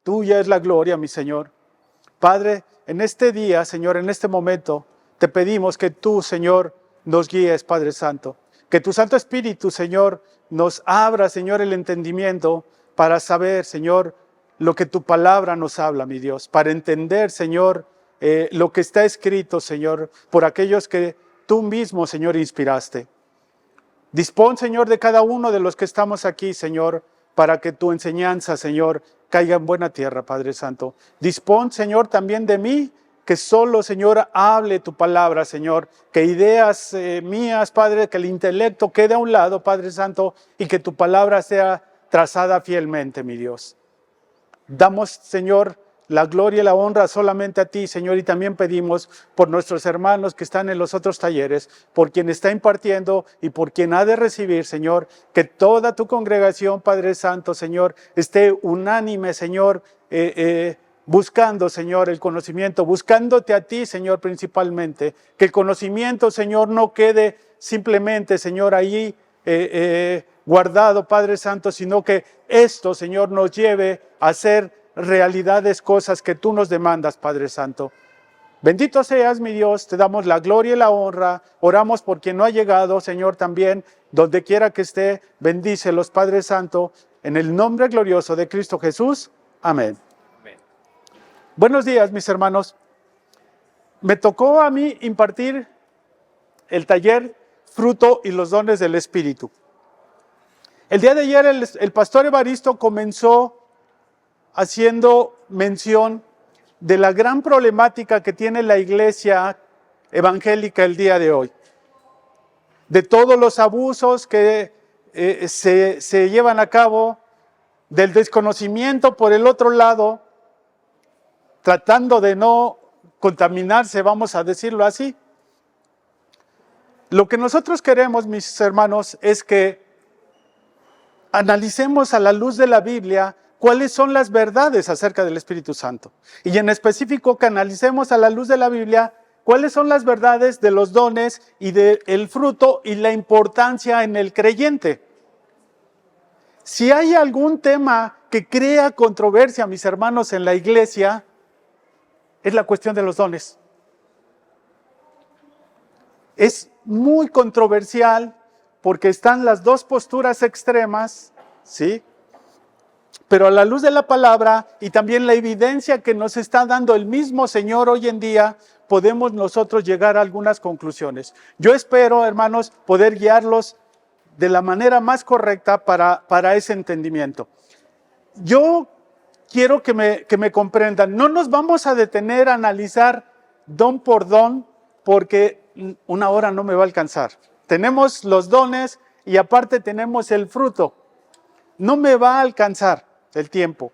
Tuya es la gloria, mi Señor. Padre, en este día, Señor, en este momento, te pedimos que tú, Señor, nos guíes, Padre Santo. Que tu Santo Espíritu, Señor, nos abra, Señor, el entendimiento para saber, Señor, lo que tu palabra nos habla, mi Dios. Para entender, Señor, lo que está escrito, Señor, por aquellos que tú mismo, Señor, inspiraste. Dispón, Señor, de cada uno de los que estamos aquí, Señor, para que tu enseñanza, Señor, caiga en buena tierra, Padre Santo. Dispón, Señor, también de mí, que solo, Señor, hable tu palabra, Señor. Que ideas mías, Padre, que el intelecto quede a un lado, Padre Santo, y que tu palabra sea trazada fielmente, mi Dios. Damos, Señor, la gloria y la honra solamente a ti, Señor, y también pedimos por nuestros hermanos que están en los otros talleres, por quien está impartiendo y por quien ha de recibir, Señor, que toda tu congregación, Padre Santo, Señor, esté unánime, Señor, buscando, Señor, el conocimiento, buscándote a ti, Señor, principalmente. Que el conocimiento, Señor, no quede simplemente, Señor, ahí guardado, Padre Santo, sino que esto, Señor, nos lleve a hacer realidades, cosas que tú nos demandas, Padre Santo. Bendito seas, mi Dios, te damos la gloria y la honra. Oramos por quien no ha llegado, Señor, también, donde quiera que esté, bendícelos, Padre Santo, en el nombre glorioso de Cristo Jesús. Amén. Amén. Buenos días, mis hermanos. Me tocó a mí impartir el taller Fruto y los dones del Espíritu. El día de ayer el pastor Evaristo comenzó haciendo mención de la gran problemática que tiene la iglesia evangélica el día de hoy. De todos los abusos que se llevan a cabo, del desconocimiento por el otro lado, tratando de no contaminarse, vamos a decirlo así. Lo que nosotros queremos, mis hermanos, es que analicemos a la luz de la Biblia cuáles son las verdades acerca del Espíritu Santo. Y en específico que analicemos a la luz de la Biblia cuáles son las verdades de los dones y del fruto y la importancia en el creyente. Si hay algún tema que crea controversia, mis hermanos, en la iglesia, es la cuestión de los dones. Es muy controversial porque están las dos posturas extremas, ¿sí? Pero a la luz de la palabra y también la evidencia que nos está dando el mismo Señor hoy en día, podemos nosotros llegar a algunas conclusiones. Yo espero, hermanos, poder guiarlos de la manera más correcta para ese entendimiento. Yo quiero que me comprendan. No nos vamos a detener a analizar don por don, porque una hora no me va a alcanzar. Tenemos los dones y aparte tenemos el fruto. No me va a alcanzar el tiempo.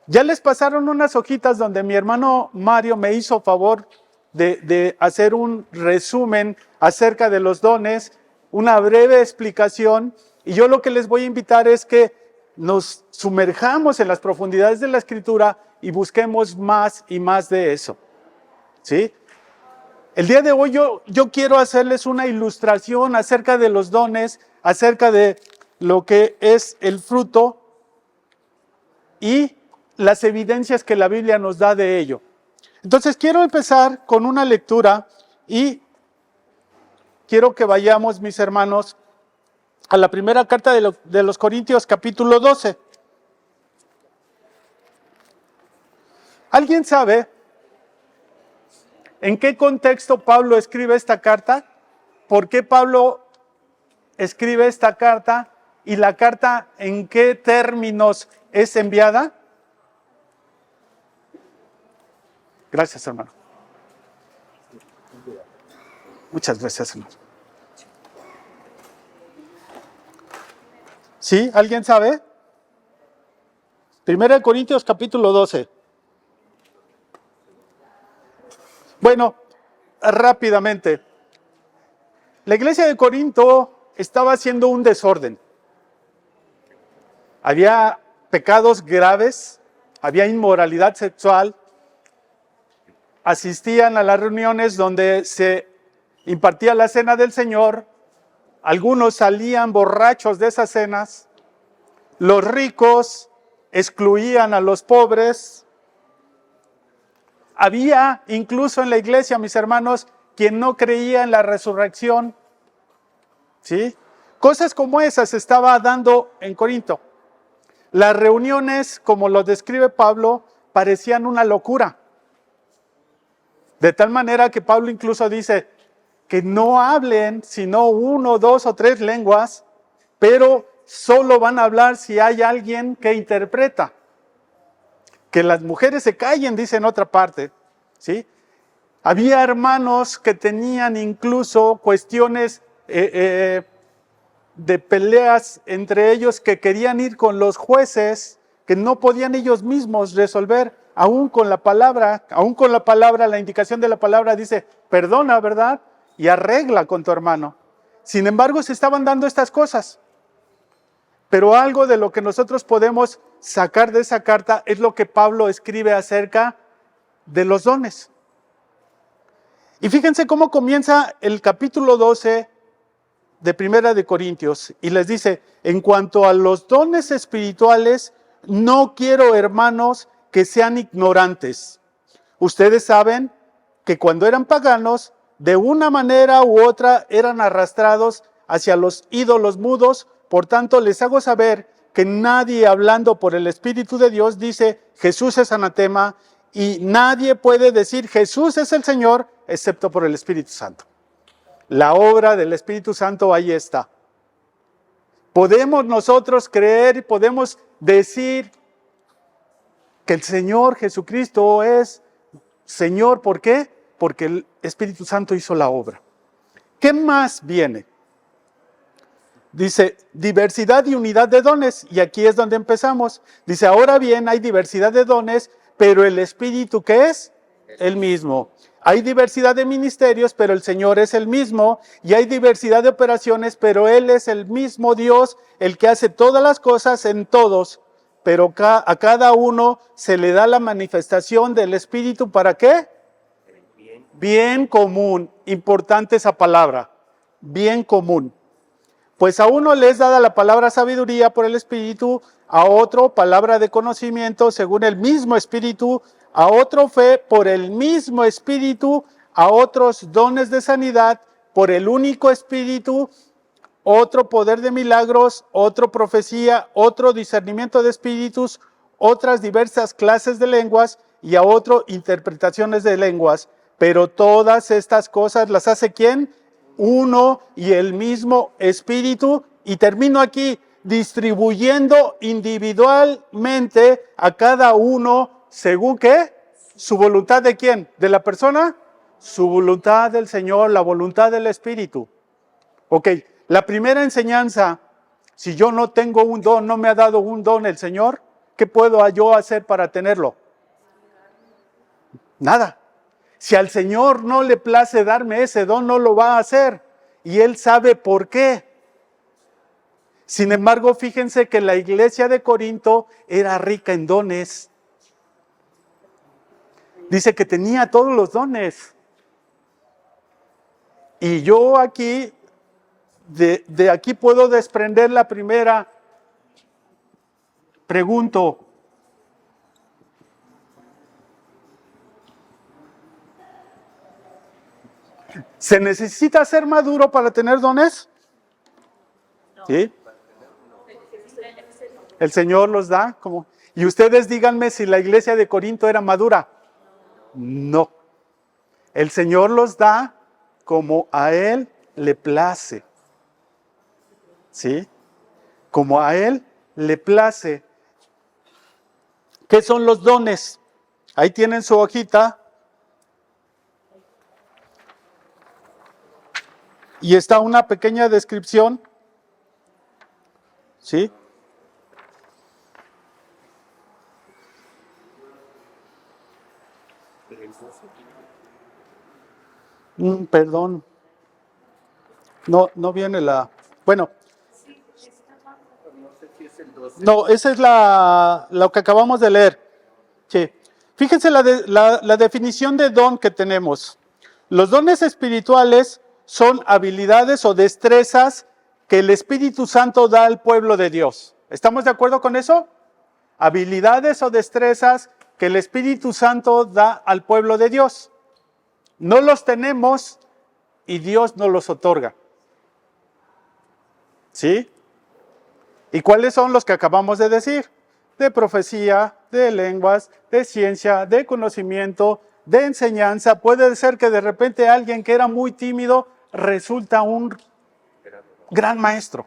Ya les pasaron unas hojitas donde mi hermano Mario me hizo favor de hacer un resumen acerca de los dones, una breve explicación, y yo lo que les voy a invitar es que nos sumerjamos en las profundidades de la Escritura y busquemos más y más de eso, ¿sí? El día de hoy yo quiero hacerles una ilustración acerca de los dones, acerca de lo que es el fruto y las evidencias que la Biblia nos da de ello. Entonces quiero empezar con una lectura y quiero que vayamos, mis hermanos, a la primera carta de los Corintios, capítulo 12. ¿Alguien sabe en qué contexto Pablo escribe esta carta? ¿Por qué Pablo escribe esta carta? ¿Y la carta en qué términos es enviada? Gracias, hermano. Muchas gracias, hermano. ¿Sí? ¿Alguien sabe? 1 Corintios capítulo 12. Bueno, rápidamente. La iglesia de Corinto estaba haciendo un desorden. Había pecados graves, había inmoralidad sexual. Asistían a las reuniones donde se impartía la cena del Señor. Algunos salían borrachos de esas cenas. Los ricos excluían a los pobres. Había incluso en la iglesia, mis hermanos, quien no creía en la resurrección. ¿Sí? Cosas como esas se estaba dando en Corinto. Las reuniones, como lo describe Pablo, parecían una locura. De tal manera que Pablo incluso dice que no hablen sino 1, 2 o 3 lenguas, pero solo van a hablar si hay alguien que interpreta. Que las mujeres se callen, dice en otra parte. ¿Sí? Había hermanos que tenían incluso cuestiones de peleas entre ellos, que querían ir con los jueces, que no podían ellos mismos resolver, aún con la palabra, la indicación de la palabra dice, perdona, ¿verdad? Y arregla con tu hermano. Sin embargo, se estaban dando estas cosas. Pero algo de lo que nosotros podemos sacar de esa carta es lo que Pablo escribe acerca de los dones. Y fíjense cómo comienza el capítulo 12 de Primera de Corintios, y les dice, en cuanto a los dones espirituales, no quiero, hermanos, que sean ignorantes. Ustedes saben que cuando eran paganos, de una manera u otra eran arrastrados hacia los ídolos mudos. Por tanto, les hago saber que nadie hablando por el Espíritu de Dios dice Jesús es anatema, y nadie puede decir Jesús es el Señor excepto por el Espíritu Santo. La obra del Espíritu Santo ahí está. Podemos nosotros creer y podemos decir que el Señor Jesucristo es Señor. ¿Por qué? Porque el Espíritu Santo hizo la obra. ¿Qué más viene? Dice, diversidad y unidad de dones. Y aquí es donde empezamos. Dice, ahora bien, hay diversidad de dones, pero el Espíritu, ¿qué es? El mismo. Hay diversidad de ministerios, pero el Señor es el mismo. Y hay diversidad de operaciones, pero Él es el mismo Dios, el que hace todas las cosas en todos. Pero a cada uno se le da la manifestación del Espíritu, ¿para qué? Bien común. Importante esa palabra. Bien común. Pues a uno le es dada la palabra sabiduría por el Espíritu, a otro palabra de conocimiento según el mismo Espíritu, a otro fe por el mismo Espíritu, a otros dones de sanidad por el único Espíritu, otro poder de milagros, otro profecía, otro discernimiento de espíritus, otras diversas clases de lenguas y a otro interpretaciones de lenguas. Pero todas estas cosas las hace ¿quién? Uno y el mismo Espíritu. Y termino aquí, distribuyendo individualmente a cada uno según ¿qué? Su voluntad. ¿De quién? ¿De la persona? Su voluntad del Señor, la voluntad del Espíritu. Ok, la primera enseñanza, si yo no tengo un don, no me ha dado un don el Señor, ¿qué puedo yo hacer para tenerlo? Nada. Si al Señor no le place darme ese don, no lo va a hacer. Y Él sabe por qué. Sin embargo, fíjense que la iglesia de Corinto era rica en dones. Dice que tenía todos los dones. Y yo aquí, de aquí puedo desprender la primera. Pregunto, ¿se necesita ser maduro para tener dones? ¿Sí? El Señor los da. Como. Y ustedes díganme si la iglesia de Corinto era madura. No. El Señor los da como a Él le place. ¿Sí? Como a Él le place. ¿Qué son los dones? Ahí tienen su hojita. Y está una pequeña descripción. ¿Sí? Perdón. No viene la... Bueno. No, esa es lo que acabamos de leer. Sí. Fíjense la definición de don que tenemos. Los dones espirituales son habilidades o destrezas que el Espíritu Santo da al pueblo de Dios. ¿Estamos de acuerdo con eso? habilidades o destrezas que el Espíritu Santo da al pueblo de Dios. No los tenemos y Dios nos los otorga. ¿Sí? ¿Y cuáles son los que acabamos de decir? De profecía, de lenguas, de ciencia, de conocimiento, de enseñanza. Puede ser que de repente alguien que era muy tímido resulta un gran maestro.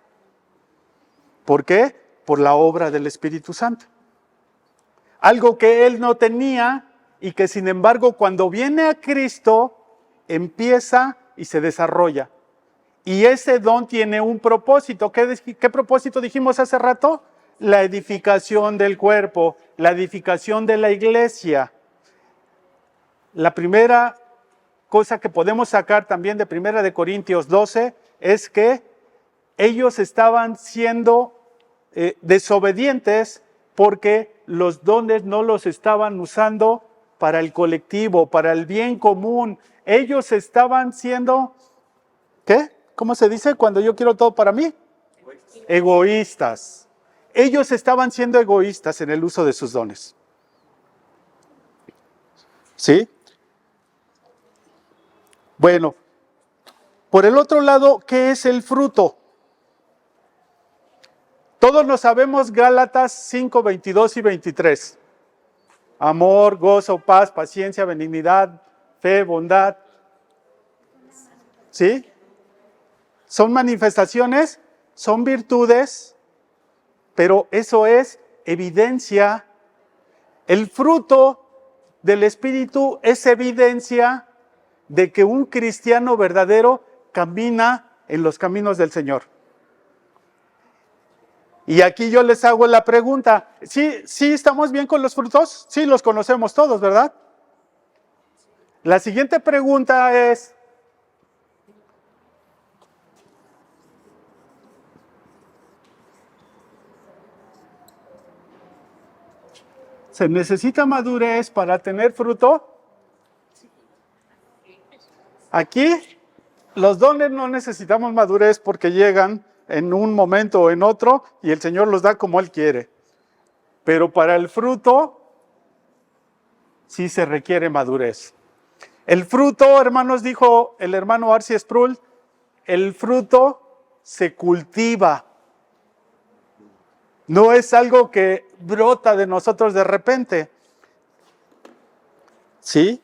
¿Por qué? Por la obra del Espíritu Santo. Algo que él no tenía y que sin embargo cuando viene a Cristo empieza y se desarrolla. Y ese don tiene un propósito. ¿Qué propósito dijimos hace rato? La edificación del cuerpo, la edificación de la iglesia. La primera cosa que podemos sacar también de 1 Corintios 12 es que ellos estaban siendo desobedientes porque los dones no los estaban usando para el colectivo, para el bien común. Ellos estaban siendo, ¿qué? ¿Cómo se dice cuando yo quiero todo para mí? Egoístas. Ellos estaban siendo egoístas en el uso de sus dones. ¿Sí? Bueno, por el otro lado, ¿qué es el fruto? Todos lo sabemos, Gálatas 5, 22 y 23. Amor, gozo, paz, paciencia, benignidad, fe, bondad. ¿Sí? Son manifestaciones, son virtudes, pero eso es evidencia. El fruto del Espíritu es evidencia de que un cristiano verdadero camina en los caminos del Señor. Y aquí yo les hago la pregunta, ¿sí estamos bien con los frutos? Sí, los conocemos todos, ¿verdad? La siguiente pregunta es, ¿se necesita madurez para tener fruto? Aquí, los dones no necesitamos madurez porque llegan en un momento o en otro y el Señor los da como Él quiere. Pero para el fruto, sí se requiere madurez. El fruto, hermanos, dijo el hermano Arci Sproul, el fruto se cultiva. No es algo que brota de nosotros de repente. ¿Sí?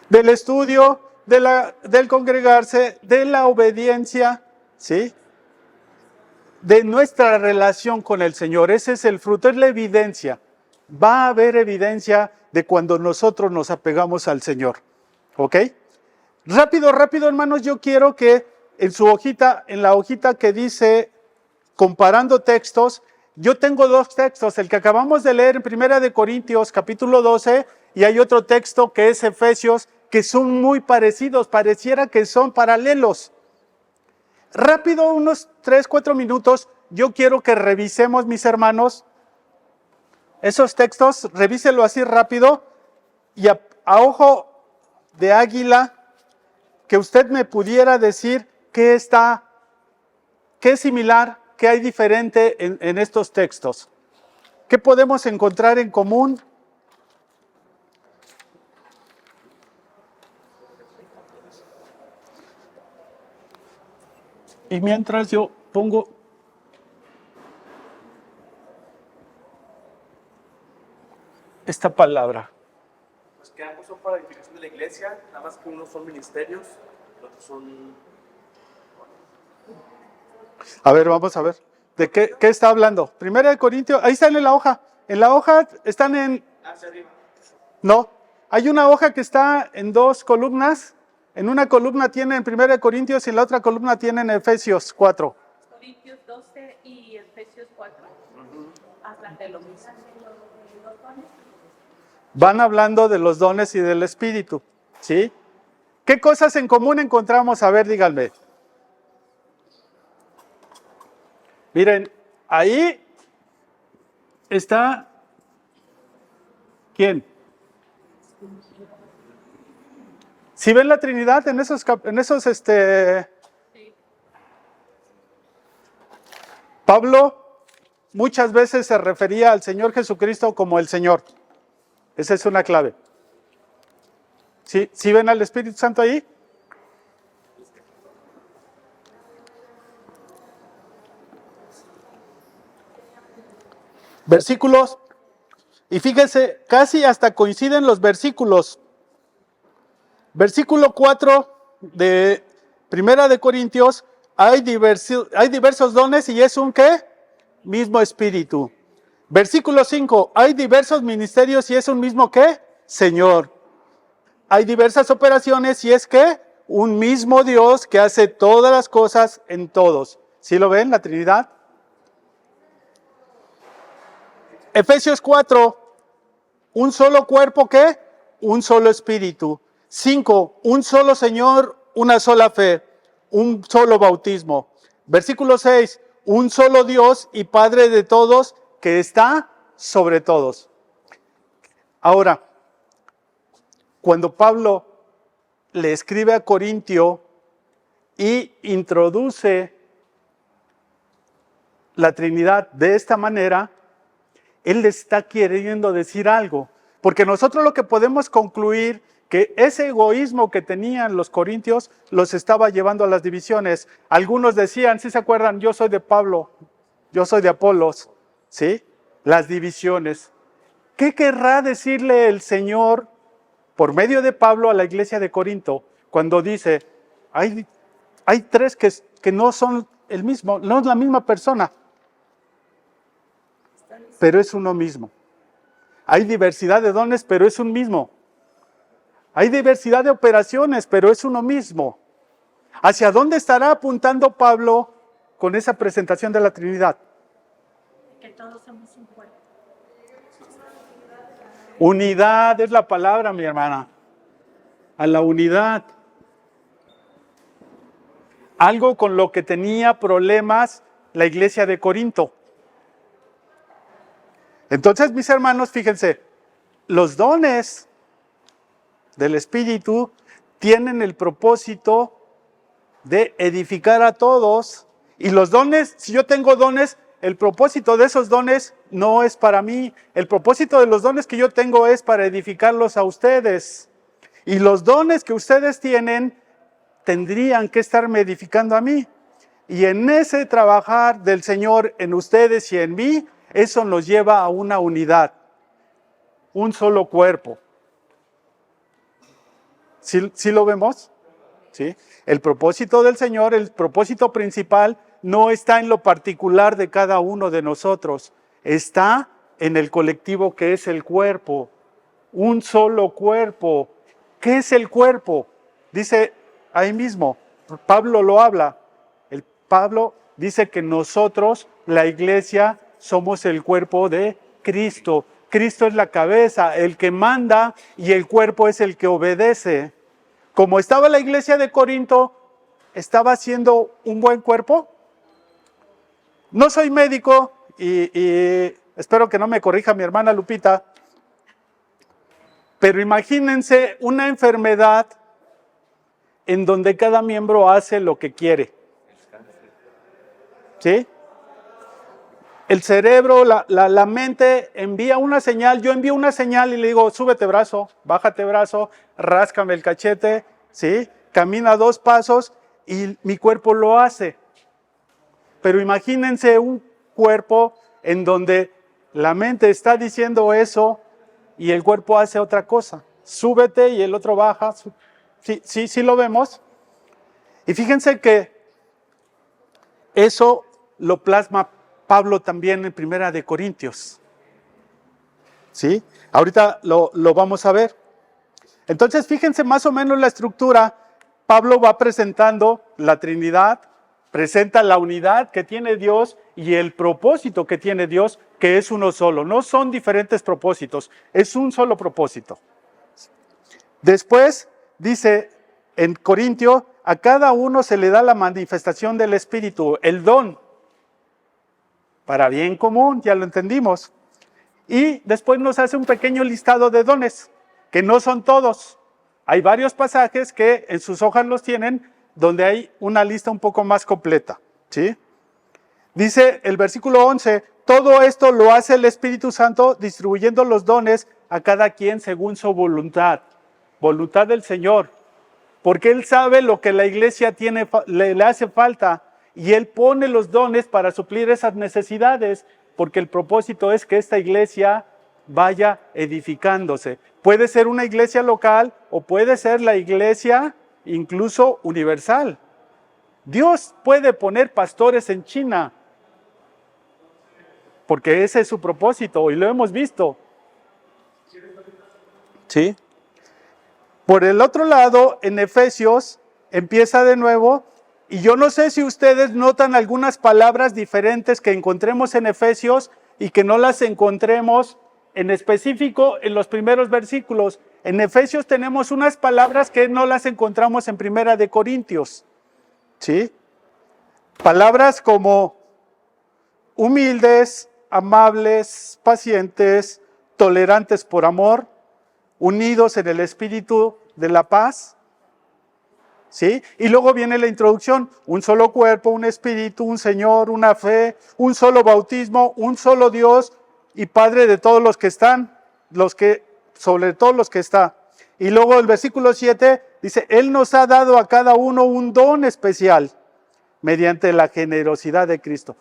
Del estudio, del congregarse, de la obediencia, ¿sí? De nuestra relación con el Señor. Ese es el fruto, es la evidencia. Va a haber evidencia de cuando nosotros nos apegamos al Señor. ¿Ok? Rápido, hermanos, yo quiero que en su hojita, en la hojita que dice comparando textos, yo tengo dos textos, el que acabamos de leer en 1 Corintios capítulo 12 y hay otro texto que es Efesios, que son muy parecidos, pareciera que son paralelos. Rápido, unos 3-4 minutos, yo quiero que revisemos, mis hermanos, esos textos, revíselo así rápido y a ojo de águila, que usted me pudiera decir qué es similar, qué hay diferente en estos textos. ¿Qué podemos encontrar en común? Y mientras yo pongo esta palabra. Pues que ambos son para la edificación de la iglesia, nada más que unos son ministerios, los otros son... A ver, vamos a ver. ¿De qué está hablando? 1 Corintios, ahí están en la hoja. En la hoja están en... Hacia arriba. No, hay una hoja que está en dos columnas. En una columna tienen 1 Corintios y en la otra columna tienen Efesios 4. Corintios 12 y Efesios 4. Hablan de lo mismo. Van hablando de los dones y del Espíritu, ¿sí? ¿Qué cosas en común encontramos? A ver, díganme. Miren, ahí está, ¿quién? ¿Sí ven la Trinidad en esos Sí. Pablo muchas veces se refería al Señor Jesucristo como el Señor. Esa es una clave. ¿Sí ven al Espíritu Santo ahí? Versículos. Y fíjense, casi hasta coinciden los versículos. Versículo 4 de Primera de Corintios, hay diversos dones y es un ¿qué? Mismo espíritu. Versículo 5, hay diversos ministerios y es un mismo ¿qué? Señor. Hay diversas operaciones y es ¿qué? Un mismo Dios que hace todas las cosas en todos. ¿Sí lo ven, la Trinidad? Efesios 4, un solo cuerpo, ¿qué? Un solo espíritu. 5, un solo Señor, una sola fe, un solo bautismo. Versículo 6, un solo Dios y Padre de todos, que está sobre todos. Ahora, cuando Pablo le escribe a Corintio y introduce la Trinidad de esta manera, él le está queriendo decir algo. Porque nosotros lo que podemos concluir que ese egoísmo que tenían los corintios los estaba llevando a las divisiones. Algunos decían, ¿sí se acuerdan? Yo soy de Pablo, yo soy de Apolos, ¿sí? Las divisiones. ¿Qué querrá decirle el Señor por medio de Pablo a la iglesia de Corinto cuando dice, hay tres que no son el mismo, no es la misma persona, pero es uno mismo? Hay diversidad de dones, pero es un mismo. Hay diversidad de operaciones, pero es uno mismo. ¿Hacia dónde estará apuntando Pablo con esa presentación de la Trinidad? Que todos somos un cuerpo. Unidad es la palabra, mi hermana. A la unidad. Algo con lo que tenía problemas la iglesia de Corinto. Entonces, mis hermanos, fíjense, los dones del Espíritu tienen el propósito de edificar a todos. Y los dones, si yo tengo dones, el propósito de esos dones no es para mí. El propósito de los dones que yo tengo es para edificarlos a ustedes. Y los dones que ustedes tienen tendrían que estarme edificando a mí. Y en ese trabajar del Señor en ustedes y en mí, eso nos lleva a una unidad, un solo cuerpo. ¿Sí lo vemos? ¿Sí? El propósito del Señor, el propósito principal, no está en lo particular de cada uno de nosotros, está en el colectivo que es el cuerpo, un solo cuerpo. ¿Qué es el cuerpo? Dice ahí mismo, Pablo lo habla. Pablo dice que nosotros, la iglesia, somos el cuerpo de Cristo. Cristo es la cabeza, el que manda, y el cuerpo es el que obedece. Como estaba la iglesia de Corinto, ¿estaba haciendo un buen cuerpo? No soy médico y espero que no me corrija mi hermana Lupita, pero imagínense una enfermedad en donde cada miembro hace lo que quiere. ¿Sí? El cerebro, la mente envía una señal, yo envío una señal y le digo, súbete brazo, bájate brazo, ráscame el cachete, ¿sí? Camina 2 pasos y mi cuerpo lo hace. Pero imagínense un cuerpo en donde la mente está diciendo eso y el cuerpo hace otra cosa. Súbete y el otro baja. Sí lo vemos. Y fíjense que eso lo plasma Pablo también en Primera de Corintios. ¿Sí? Ahorita lo vamos a ver. Entonces, fíjense más o menos la estructura. Pablo va presentando la Trinidad, presenta la unidad que tiene Dios y el propósito que tiene Dios, que es uno solo. No son diferentes propósitos, es un solo propósito. Después dice en Corintio, a cada uno se le da la manifestación del Espíritu, el don, para bien común, ya lo entendimos. Y después nos hace un pequeño listado de dones, que no son todos. Hay varios pasajes que en sus hojas los tienen, donde hay una lista un poco más completa, ¿sí? Dice el versículo 11, todo esto lo hace el Espíritu Santo distribuyendo los dones a cada quien según su voluntad del Señor, porque Él sabe lo que la iglesia le hace falta y Él pone los dones para suplir esas necesidades, porque el propósito es que esta iglesia vaya edificándose. Puede ser una iglesia local o puede ser la iglesia incluso universal. Dios puede poner pastores en China, porque ese es su propósito y lo hemos visto. ¿Sí? Por el otro lado, en Efesios empieza de nuevo, y yo no sé si ustedes notan algunas palabras diferentes que encontremos en Efesios y que no las encontremos en específico en los primeros versículos. En Efesios tenemos unas palabras que no las encontramos en Primera de Corintios. ¿Sí? Palabras como humildes, amables, pacientes, tolerantes por amor, unidos en el espíritu de la paz. ¿Sí? Y luego viene la introducción, un solo cuerpo, un espíritu, un Señor, una fe, un solo bautismo, un solo Dios y Padre de todos los que están, sobre todos los que está. Y luego el versículo 7 dice, Él nos ha dado a cada uno un don especial mediante la generosidad de Cristo.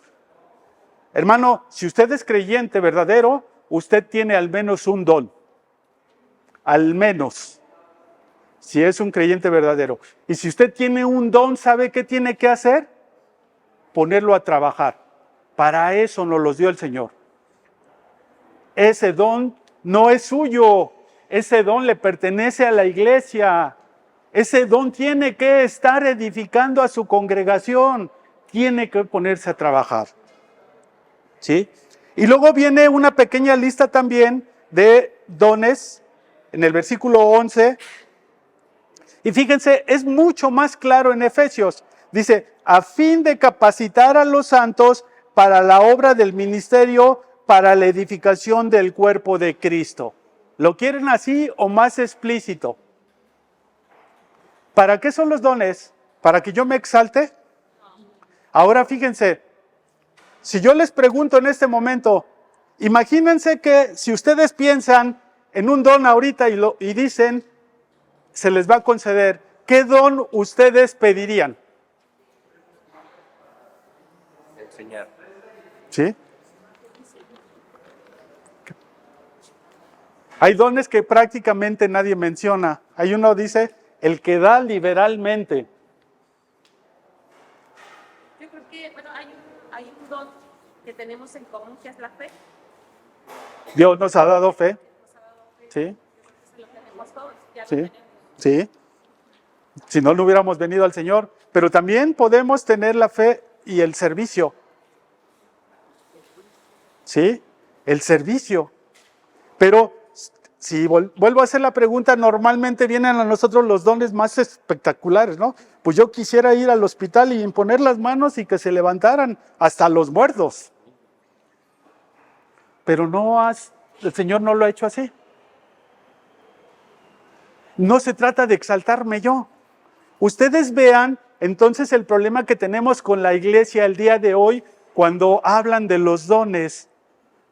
Hermano, si usted es creyente verdadero, usted tiene al menos un don. Al menos, si es un creyente verdadero. Y si usted tiene un don, ¿sabe qué tiene que hacer? Ponerlo a trabajar. Para eso nos los dio el Señor. Ese don no es suyo. Ese don le pertenece a la iglesia. Ese don tiene que estar edificando a su congregación. Tiene que ponerse a trabajar. ¿Sí? Y luego viene una pequeña lista también de dones en el versículo 11. Y fíjense, es mucho más claro en Efesios. Dice, a fin de capacitar a los santos para la obra del ministerio, para la edificación del cuerpo de Cristo. ¿Lo quieren así o más explícito? ¿Para qué son los dones? ¿Para que yo me exalte? Ahora fíjense, si yo les pregunto en este momento, imagínense que si ustedes piensan en un don ahorita y dicen, se les va a conceder, ¿qué don ustedes pedirían? Enseñar. ¿Sí? Hay dones que prácticamente nadie menciona. Hay uno dice, el que da liberalmente. Yo creo que, bueno, hay un don que tenemos en común, que es la fe. Dios nos ha dado fe. Nos ha dado fe. Sí, Yo creo que se lo tenemos todos, ya lo sí, tenemos. sí. Si no, no hubiéramos venido al Señor. Pero también podemos tener la fe y el servicio. ¿Sí? El servicio. Pero si vuelvo a hacer la pregunta, normalmente vienen a nosotros los dones más espectaculares, ¿no? Pues yo quisiera ir al hospital y imponer las manos y que se levantaran hasta los muertos. Pero el Señor no lo ha hecho así. No se trata de exaltarme yo. Ustedes vean entonces el problema que tenemos con la iglesia el día de hoy cuando hablan de los dones.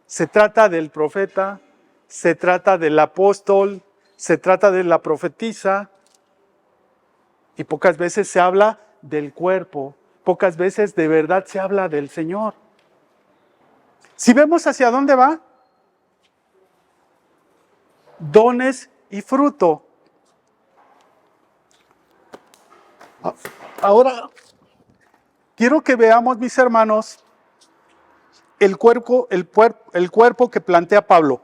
Se trata del profeta, se trata del apóstol, se trata de la profetisa y pocas veces se habla del cuerpo, pocas veces de verdad se habla del Señor. Si vemos hacia dónde va, dones y fruto. Ahora, quiero que veamos, mis hermanos, el cuerpo que plantea Pablo.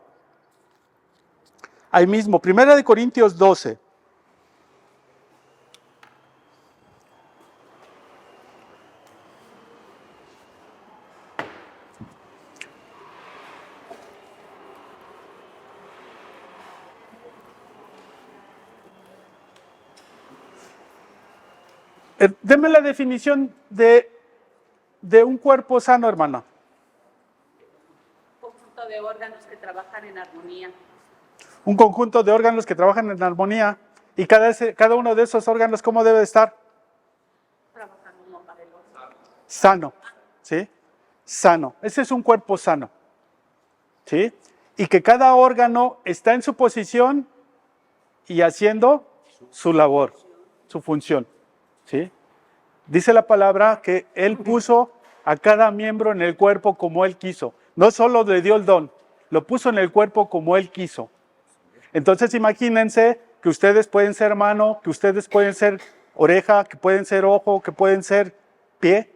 Ahí mismo, 1 Corintios 12. Deme la definición de un cuerpo sano, hermana. Un conjunto de órganos que trabajan en armonía. Un conjunto de órganos que trabajan en armonía. Y cada uno de esos órganos, ¿cómo debe estar? Trabajando uno para el otro. Sano, ¿sí? Sano. Ese es un cuerpo sano, ¿sí? Y que cada órgano está en su posición y haciendo su labor, su función, ¿sí? Dice la palabra que Él puso a cada miembro en el cuerpo como Él quiso. No solo le dio el don, lo puso en el cuerpo como Él quiso. Entonces imagínense que ustedes pueden ser mano, que ustedes pueden ser oreja, que pueden ser ojo, que pueden ser pie.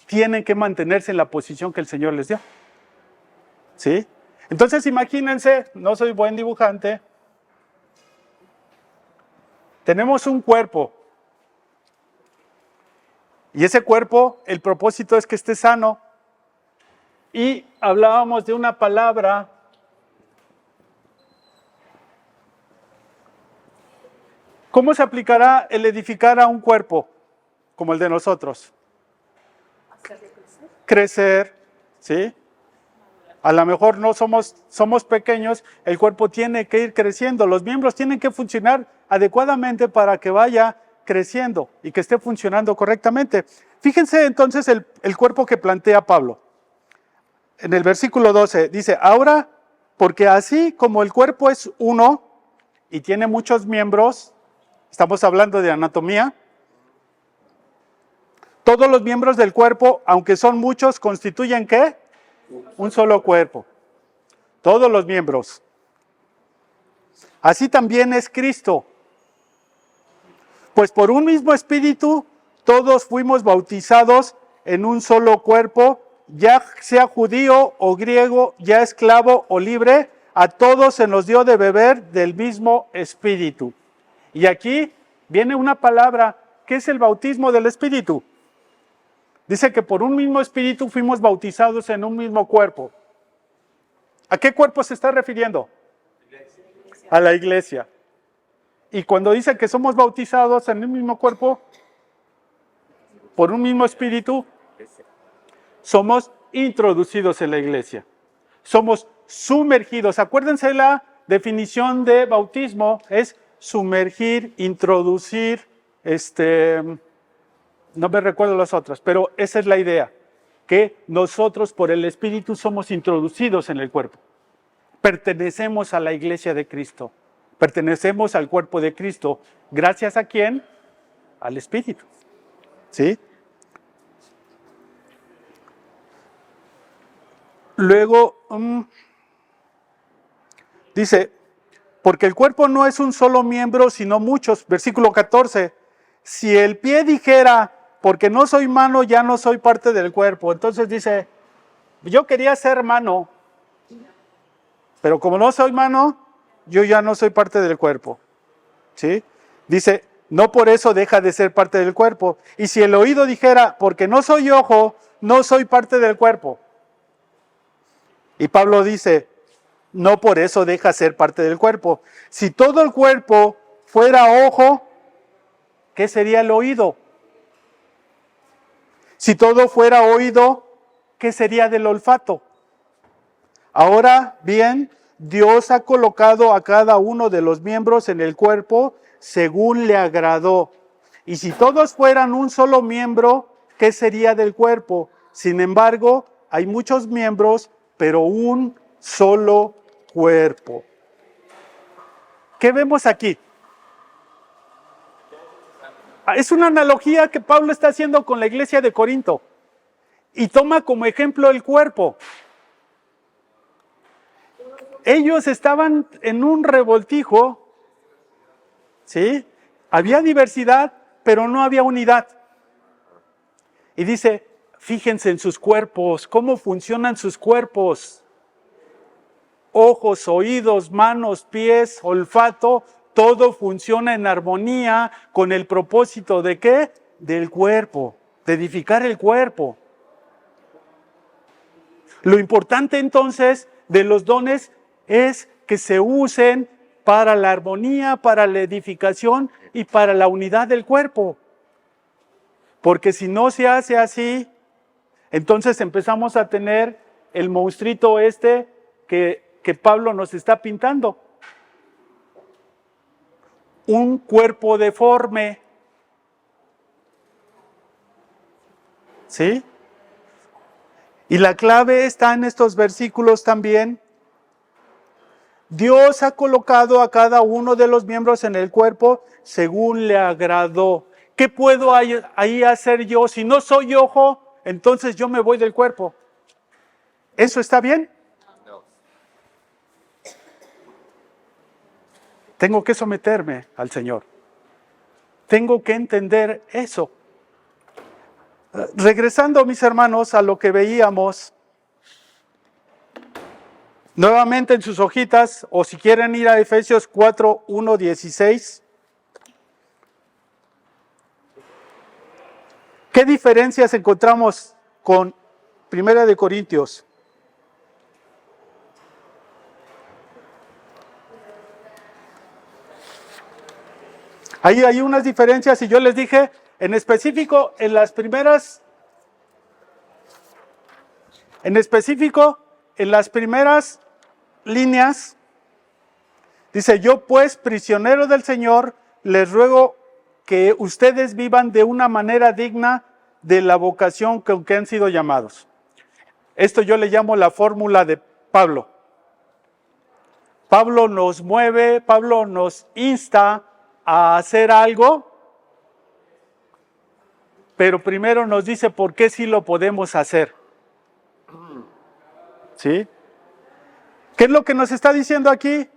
Tienen que mantenerse en la posición que el Señor les dio, ¿sí? Entonces imagínense, no soy buen dibujante, tenemos un cuerpo y ese cuerpo, el propósito es que esté sano, y hablábamos de una palabra ¿cómo se aplicará el edificar a un cuerpo como el de nosotros? Hacerle crecer. Crecer, ¿sí? A lo mejor no somos pequeños, el cuerpo tiene que ir creciendo, los miembros tienen que funcionar adecuadamente para que vaya creciendo y que esté funcionando correctamente. Fíjense entonces el cuerpo que plantea Pablo. En el versículo 12 dice, ahora, porque así como el cuerpo es uno y tiene muchos miembros, estamos hablando de anatomía, todos los miembros del cuerpo, aunque son muchos, constituyen ¿qué? Un solo cuerpo. Todos los miembros. Así también es Cristo. Pues por un mismo espíritu, todos fuimos bautizados en un solo cuerpo, ya sea judío o griego, ya esclavo o libre, a todos se nos dio de beber del mismo espíritu. Y aquí viene una palabra, ¿qué es el bautismo del espíritu? Dice que por un mismo espíritu fuimos bautizados en un mismo cuerpo. ¿A qué cuerpo se está refiriendo? A la iglesia. Y cuando dice que somos bautizados en el mismo cuerpo, por un mismo espíritu, somos introducidos en la iglesia. Somos sumergidos. Acuérdense la definición de bautismo, es sumergir, introducir, no me recuerdo las otras, pero esa es la idea, que nosotros por el Espíritu somos introducidos en el cuerpo. Pertenecemos a la iglesia de Cristo, pertenecemos al cuerpo de Cristo. ¿Gracias a quién? Al Espíritu, ¿sí? Luego, dice, porque el cuerpo no es un solo miembro, sino muchos. Versículo 14, si el pie dijera, porque no soy mano, ya no soy parte del cuerpo. Entonces dice, yo quería ser mano, pero como no soy mano, yo ya no soy parte del cuerpo, ¿sí? Dice, no por eso deja de ser parte del cuerpo. Y si el oído dijera, porque no soy ojo, no soy parte del cuerpo. Y Pablo dice, no por eso deja ser parte del cuerpo. Si todo el cuerpo fuera ojo, ¿qué sería el oído? Si todo fuera oído, ¿qué sería del olfato? Ahora bien, Dios ha colocado a cada uno de los miembros en el cuerpo según le agradó. Y si todos fueran un solo miembro, ¿qué sería del cuerpo? Sin embargo, hay muchos miembros, pero un solo cuerpo. ¿Qué vemos aquí? Es una analogía que Pablo está haciendo con la iglesia de Corinto y toma como ejemplo el cuerpo. Ellos estaban en un revoltijo, ¿sí? Había diversidad, pero no había unidad. Y dice, fíjense en sus cuerpos, cómo funcionan sus cuerpos. Ojos, oídos, manos, pies, olfato, todo funciona en armonía con el propósito ¿de qué? Del cuerpo, de edificar el cuerpo. Lo importante entonces de los dones es que se usen para la armonía, para la edificación y para la unidad del cuerpo. Porque si no se hace así, entonces empezamos a tener el monstruito que Pablo nos está pintando. un cuerpo deforme. ¿Sí? Y la clave está en estos versículos también. Dios ha colocado a cada uno de los miembros en el cuerpo según le agradó. ¿Qué puedo ahí hacer yo? Si no soy ojo, entonces yo me voy del cuerpo. ¿Eso está bien? No. Tengo que someterme al Señor. Tengo que entender eso. Regresando, mis hermanos, a lo que veíamos, nuevamente en sus hojitas, o si quieren ir a Efesios 4, 1, 16. ¿Qué diferencias encontramos con Primera de Corintios? Ahí hay unas diferencias y yo les dije, en específico, en las primeras líneas, dice, yo pues, prisionero del Señor, les ruego que ustedes vivan de una manera digna de la vocación con que han sido llamados. Esto yo le llamo la fórmula de Pablo. Pablo nos mueve, Pablo nos insta a hacer algo, pero primero nos dice por qué sí lo podemos hacer. ¿Sí? ¿Qué es lo que nos está diciendo aquí?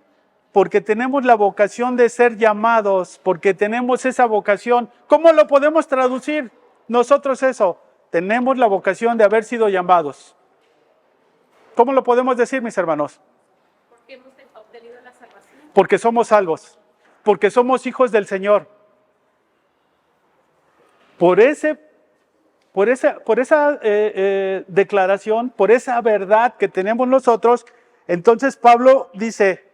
Porque tenemos la vocación de ser llamados, porque tenemos esa vocación. ¿Cómo lo podemos traducir nosotros eso? Tenemos la vocación de haber sido llamados. ¿Cómo lo podemos decir, mis hermanos? Porque hemos obtenido la salvación. Porque somos salvos, porque somos hijos del Señor. Por esa declaración, por esa verdad que tenemos nosotros, entonces Pablo dice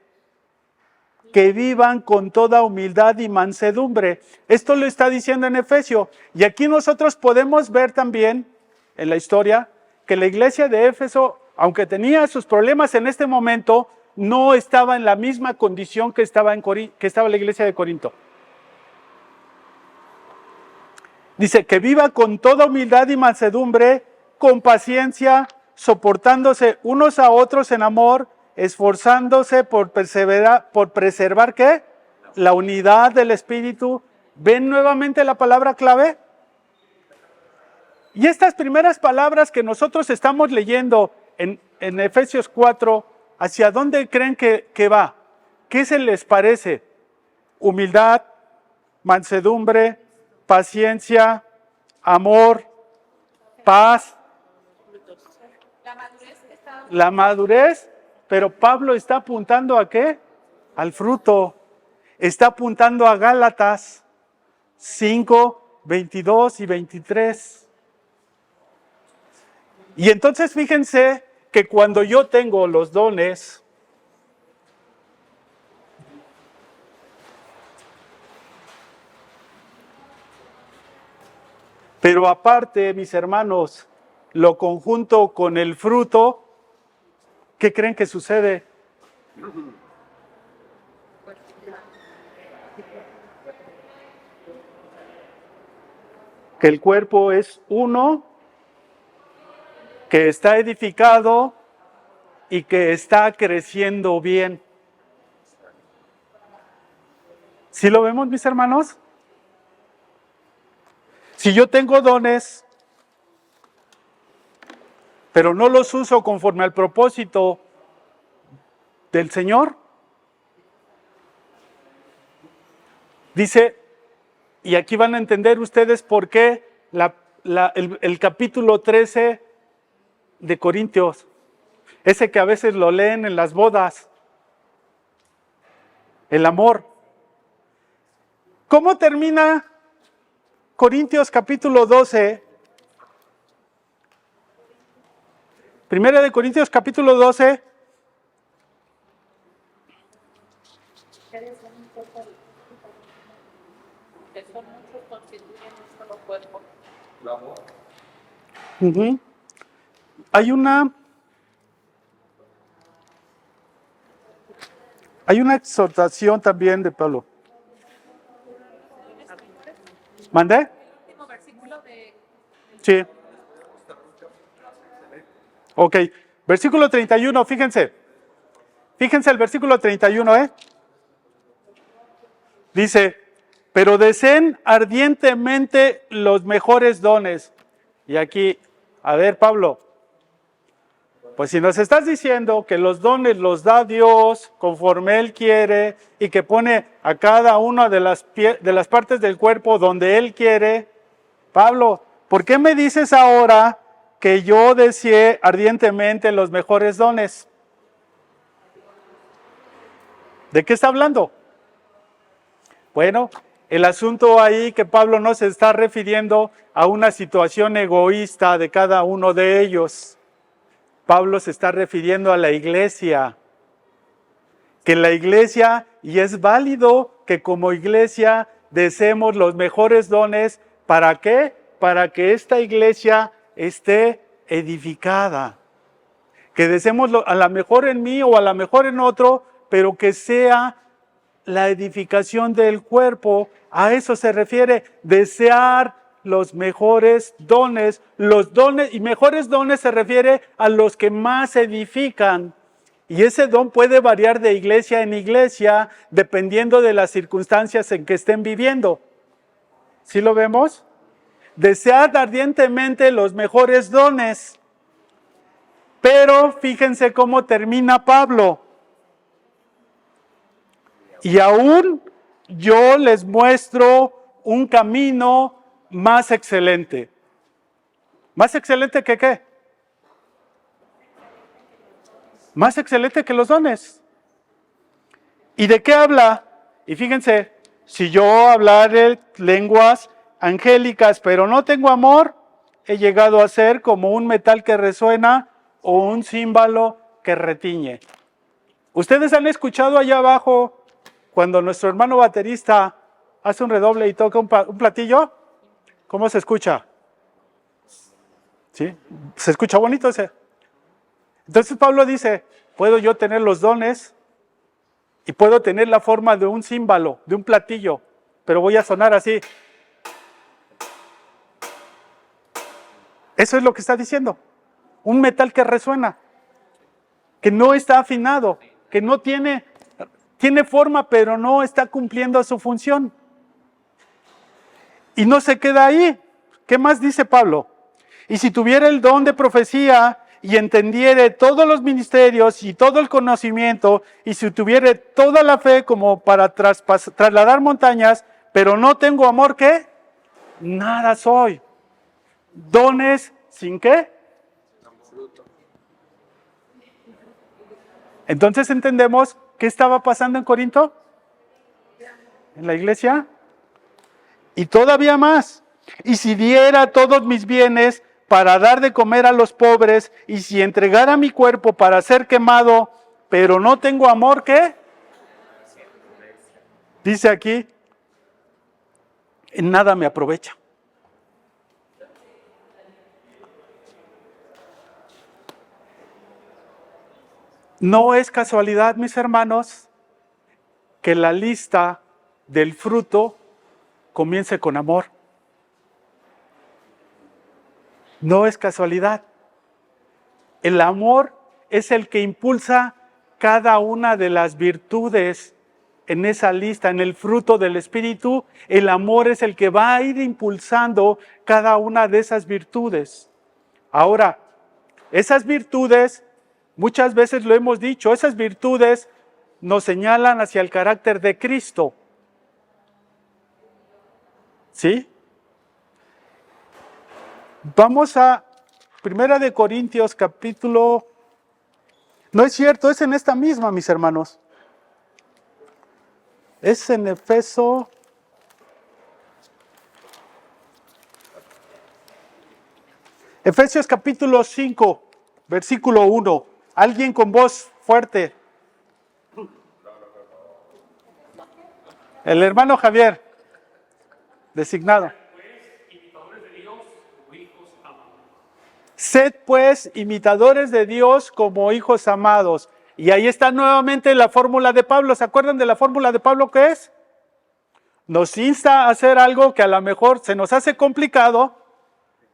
que vivan con toda humildad y mansedumbre. Esto lo está diciendo en Efesio. Y aquí nosotros podemos ver también en la historia que la iglesia de Éfeso, aunque tenía sus problemas en este momento, no estaba en la misma condición que estaba la iglesia de Corinto. Dice que viva con toda humildad y mansedumbre, con paciencia, soportándose unos a otros en amor, esforzándose por preservar ¿qué? La unidad del Espíritu. ¿Ven nuevamente la palabra clave? Y estas primeras palabras que nosotros estamos leyendo en Efesios 4, ¿hacia dónde creen que va? ¿Qué se les parece? Humildad, mansedumbre, paciencia, amor, paz. La madurez, pero Pablo está apuntando ¿a qué? Al fruto. Está apuntando a Gálatas 5, 22 y 23. Y entonces fíjense que cuando yo tengo los dones, pero aparte, mis hermanos, lo conjunto con el fruto, ¿qué creen que sucede? Que el cuerpo es uno, que está edificado y que está creciendo bien. ¿Sí lo vemos, mis hermanos? Si yo tengo dones, pero no los uso conforme al propósito del Señor, dice, y aquí van a entender ustedes por qué el capítulo 13 de Corintios, ese que a veces lo leen en las bodas, el amor. ¿Cómo termina Corintios capítulo 12? Primera de Corintios capítulo 12. Que son muchos constituyen un solo cuerpo. Uh-huh. Hay una exhortación también de Pablo. ¿Mandé? El último versículo de... Sí. Ok, versículo 31, fíjense. Fíjense el versículo 31, ¿eh? Dice, pero deseen ardientemente los mejores dones. Y aquí, a ver, Pablo, pues si nos estás diciendo que los dones los da Dios conforme Él quiere y que pone a cada una de las partes del cuerpo donde Él quiere, Pablo, ¿por qué me dices ahora que yo deseé ardientemente los mejores dones? ¿De qué está hablando? Bueno, el asunto ahí que Pablo no se está refiriendo a una situación egoísta de cada uno de ellos. Pablo se está refiriendo a la iglesia. Que la iglesia, y es válido que como iglesia deseemos los mejores dones. ¿Para qué? Para que esta iglesia esté edificada. Que deseemos a la mejor en mí o a la mejor en otro, pero que sea la edificación del cuerpo. A eso se refiere, desear los mejores dones. Los dones y mejores dones se refiere a los que más edifican. Y ese don puede variar de iglesia en iglesia, dependiendo de las circunstancias en que estén viviendo. ¿Sí lo vemos? Desear ardientemente los mejores dones. Pero fíjense cómo termina Pablo. Y aún yo les muestro un camino más excelente. ¿Más excelente que qué? Más excelente que los dones. ¿Y de qué habla? Y fíjense, si yo hablaré lenguas angélicas, pero no tengo amor, he llegado a ser como un metal que resuena o un címbalo que retiñe. ¿Ustedes han escuchado allá abajo cuando nuestro hermano baterista hace un redoble y toca un platillo? ¿Cómo se escucha? ¿Sí? ¿Se escucha bonito ese? Entonces Pablo dice, puedo yo tener los dones y puedo tener la forma de un címbalo, de un platillo, pero voy a sonar así. Eso es lo que está diciendo. Un metal que resuena, que no está afinado, que no tiene forma, pero no está cumpliendo su función. Y no se queda ahí. ¿Qué más dice Pablo? Y si tuviera el don de profecía y entendiere todos los ministerios y todo el conocimiento, y si tuviera toda la fe como para trasladar montañas, pero no tengo amor, ¿qué? Nada soy. Dones sin qué. Entonces entendemos qué estaba pasando en Corinto, en la iglesia, y todavía más. Y si diera todos mis bienes para dar de comer a los pobres, y si entregara mi cuerpo para ser quemado, pero no tengo amor, ¿qué? Dice aquí, en nada me aprovecha. No es casualidad, mis hermanos, que la lista del fruto comience con amor. No es casualidad. El amor es el que impulsa cada una de las virtudes en esa lista, en el fruto del Espíritu. El amor es el que va a ir impulsando cada una de esas virtudes. Ahora, esas virtudes, muchas veces lo hemos dicho, esas virtudes nos señalan hacia el carácter de Cristo. ¿Sí? Vamos a 1 de Corintios capítulo... No es cierto, es en esta misma, mis hermanos. Es en Efesios capítulo 5, versículo 1. Alguien con voz fuerte. El hermano Javier, designado. Sed pues imitadores de Dios como hijos amados. Y ahí está nuevamente la fórmula de Pablo. ¿Se acuerdan de la fórmula de Pablo qué es? nos insta a hacer algo que a lo mejor se nos hace complicado,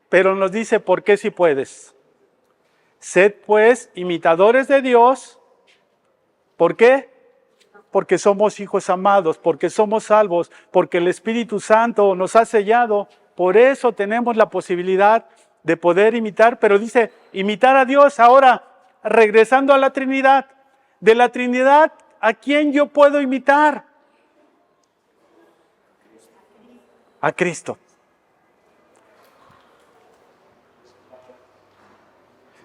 pero nos dice, ¿por qué si puedes? Sed pues imitadores de Dios. ¿Por qué? Porque somos hijos amados, porque somos salvos, porque el Espíritu Santo nos ha sellado. Por eso tenemos la posibilidad de poder imitar, pero dice, imitar a Dios. Ahora, regresando a la Trinidad, de la Trinidad, ¿a quién yo puedo imitar? A Cristo.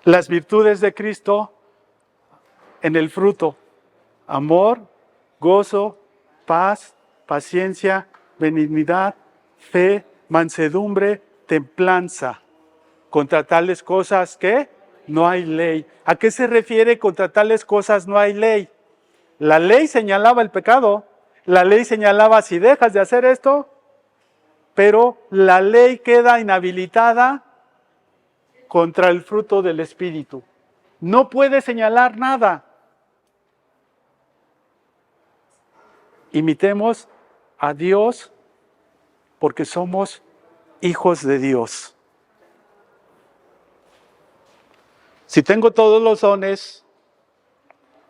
Las virtudes de Cristo en el fruto: amor, gozo, paz, paciencia, benignidad, fe, mansedumbre, templanza. Contra tales cosas, ¿qué? No hay ley. ¿A qué se refiere contra tales cosas no hay ley? La ley señalaba el pecado. La ley señalaba si dejas de hacer esto, pero la ley queda inhabilitada contra el fruto del Espíritu. No puede señalar nada. Imitemos a Dios porque somos hijos de Dios. Si tengo todos los dones,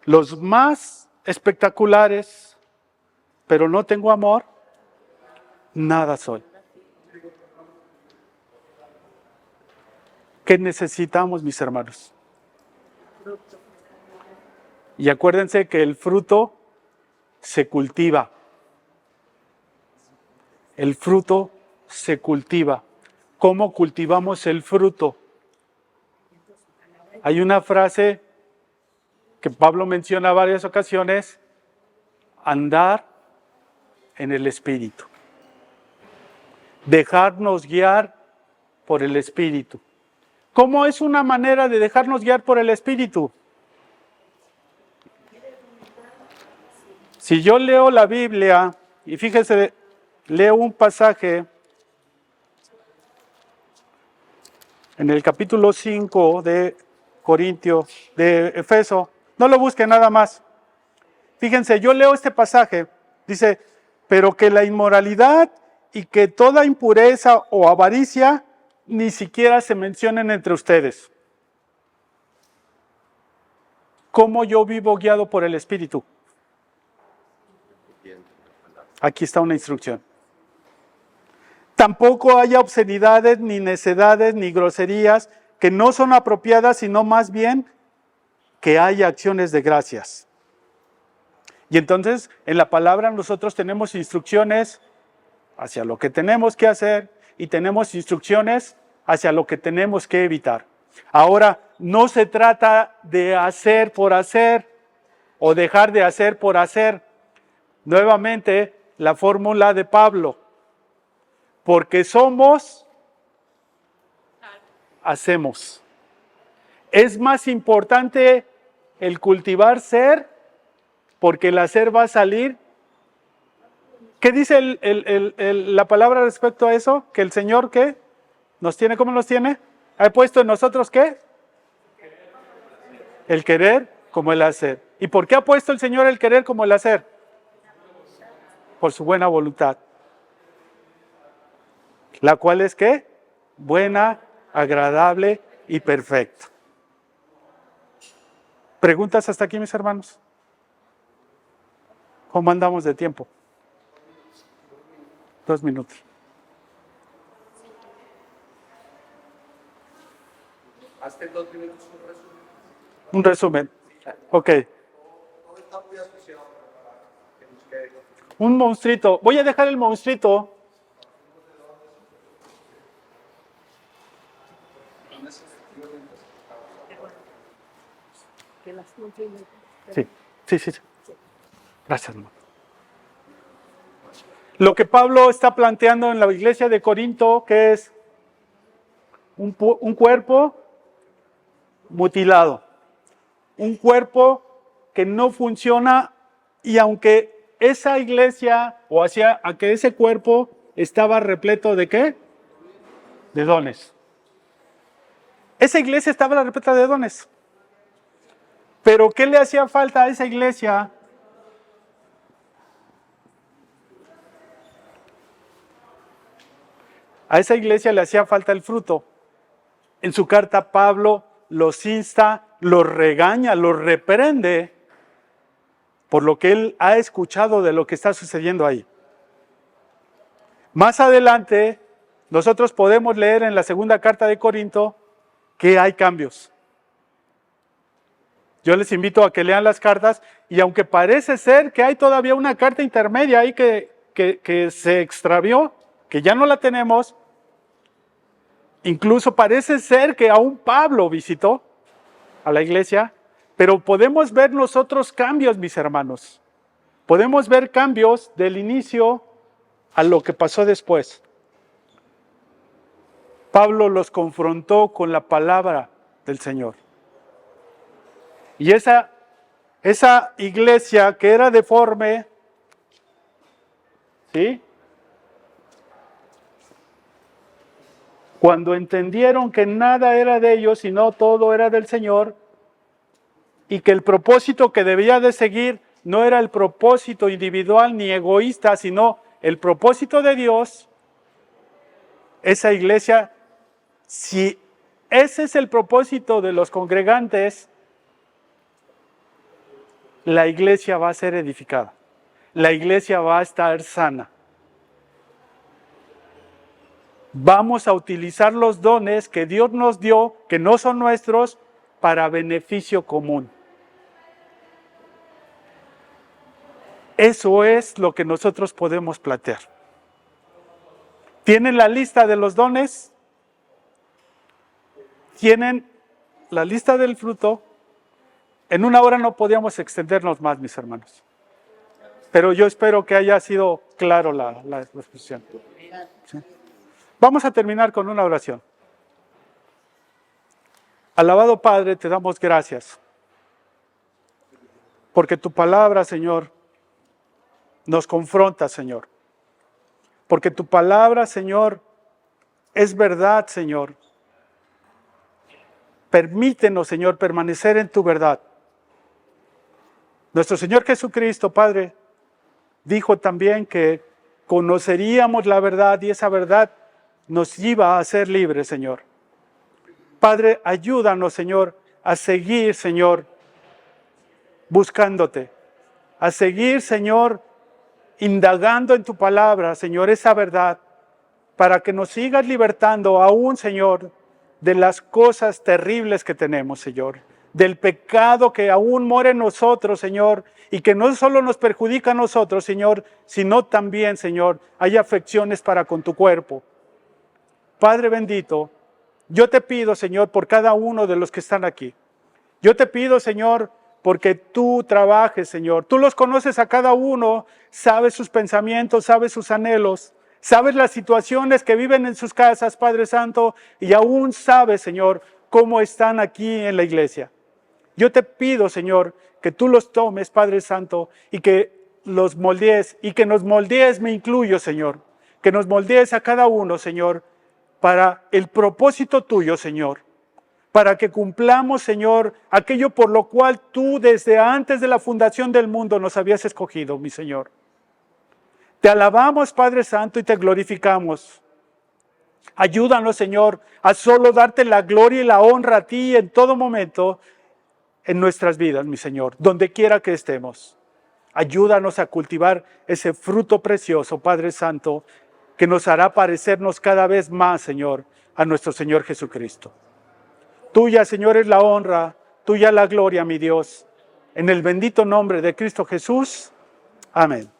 los más espectaculares, pero no tengo amor, nada soy. ¿Qué necesitamos, mis hermanos? Y acuérdense que el fruto se cultiva. El fruto se cultiva. ¿Cómo cultivamos el fruto? Hay una frase que Pablo menciona varias ocasiones: andar en el Espíritu. Dejarnos guiar por el Espíritu. ¿Cómo es una manera de dejarnos guiar por el Espíritu? Si yo leo la Biblia, y fíjese, leo un pasaje en el capítulo 5 de Corintios, de Efeso, no lo busquen nada más. Fíjense, yo leo este pasaje, dice, pero que la inmoralidad y que toda impureza o avaricia ni siquiera se mencionen entre ustedes. ¿Cómo yo vivo guiado por el Espíritu? Aquí está una instrucción. Tampoco haya obscenidades, ni necedades, ni groserías que no son apropiadas, sino más bien que haya acciones de gracias. Y entonces, en la palabra nosotros tenemos instrucciones hacia lo que tenemos que hacer y tenemos instrucciones hacia lo que tenemos que evitar. Ahora, no se trata de hacer por hacer o dejar de hacer por hacer. Nuevamente, la fórmula de Pablo. Porque somos, hacemos. Es más importante el cultivar ser, porque el hacer va a salir. ¿Qué dice la palabra respecto a eso? Que el Señor, ¿qué? ¿Nos tiene? ¿Cómo nos tiene? ¿Ha puesto en nosotros qué? El querer como el hacer. ¿Y por qué ha puesto el Señor el querer como el hacer? Por su buena voluntad. La cual es ¿qué? Buena, agradable y perfecta. ¿Preguntas hasta aquí, mis hermanos? ¿Cómo andamos de tiempo? 2 minutos. Hazte 2 minutos un resumen. Un resumen. Ok. Todo está muy asociado para que nos quede. Un monstruito. Voy a dejar el monstruito. Sí. Gracias, hermano. Lo que Pablo está planteando en la iglesia de Corinto, que es un cuerpo mutilado, un cuerpo que no funciona, y aunque esa iglesia o hacia a que ese cuerpo estaba repleto de ¿qué? De dones. Esa iglesia estaba repleta de dones. Pero ¿qué le hacía falta a esa iglesia? A esa iglesia le hacía falta el fruto. En su carta Pablo los insta, los regaña, los reprende por lo que él ha escuchado de lo que está sucediendo ahí. Más adelante, nosotros podemos leer en la segunda carta de Corinto que hay cambios. Yo les invito a que lean las cartas y aunque parece ser que hay todavía una carta intermedia ahí que se extravió, que ya no la tenemos, incluso parece ser que aún Pablo visitó a la iglesia, pero podemos ver nosotros cambios, mis hermanos. Podemos ver cambios del inicio a lo que pasó después. Pablo los confrontó con la palabra del Señor. Y esa iglesia que era deforme, ¿sí? Cuando entendieron que nada era de ellos, sino todo era del Señor, y que el propósito que debía de seguir no era el propósito individual ni egoísta, sino el propósito de Dios, esa iglesia, si ese es el propósito de los congregantes, la iglesia va a ser edificada, la iglesia va a estar sana. Vamos a utilizar los dones que Dios nos dio, que no son nuestros, para beneficio común. Eso es lo que nosotros podemos plantear. ¿Tienen la lista de los dones? ¿Tienen la lista del fruto? En una hora no podíamos extendernos más, mis hermanos. Pero yo espero que haya sido claro la exposición. ¿Sí? Vamos a terminar con una oración. Alabado Padre, te damos gracias. Porque tu palabra, Señor, nos confronta, Señor. Porque tu palabra, Señor, es verdad, Señor. Permítenos, Señor, permanecer en tu verdad. Nuestro Señor Jesucristo, Padre, dijo también que conoceríamos la verdad y esa verdad nos iba a hacer libres, Señor. Padre, ayúdanos, Señor, a seguir, Señor, buscándote. A seguir, Señor, indagando en tu palabra, Señor, esa verdad, para que nos sigas libertando aún, Señor, de las cosas terribles que tenemos, Señor, del pecado que aún mora en nosotros, Señor, y que no solo nos perjudica a nosotros, Señor, sino también, Señor, hay afecciones para con tu cuerpo. Padre bendito, yo te pido, Señor, por cada uno de los que están aquí. Yo te pido, Señor, porque tú trabajes, Señor. Tú los conoces a cada uno, sabes sus pensamientos, sabes sus anhelos, sabes las situaciones que viven en sus casas, Padre Santo, y aún sabes, Señor, cómo están aquí en la iglesia. Yo te pido, Señor, que tú los tomes, Padre Santo, y que los moldees, y que nos moldees, me incluyo, Señor, que nos moldees a cada uno, Señor, para el propósito tuyo, Señor, para que cumplamos, Señor, aquello por lo cual tú desde antes de la fundación del mundo nos habías escogido, mi Señor. Te alabamos, Padre Santo, y te glorificamos. Ayúdanos, Señor, a solo darte la gloria y la honra a ti en todo momento en nuestras vidas, mi Señor, donde quiera que estemos. Ayúdanos a cultivar ese fruto precioso, Padre Santo, que nos hará parecernos cada vez más, Señor, a nuestro Señor Jesucristo. Tuya, Señor, es la honra, tuya la gloria, mi Dios. En el bendito nombre de Cristo Jesús. Amén.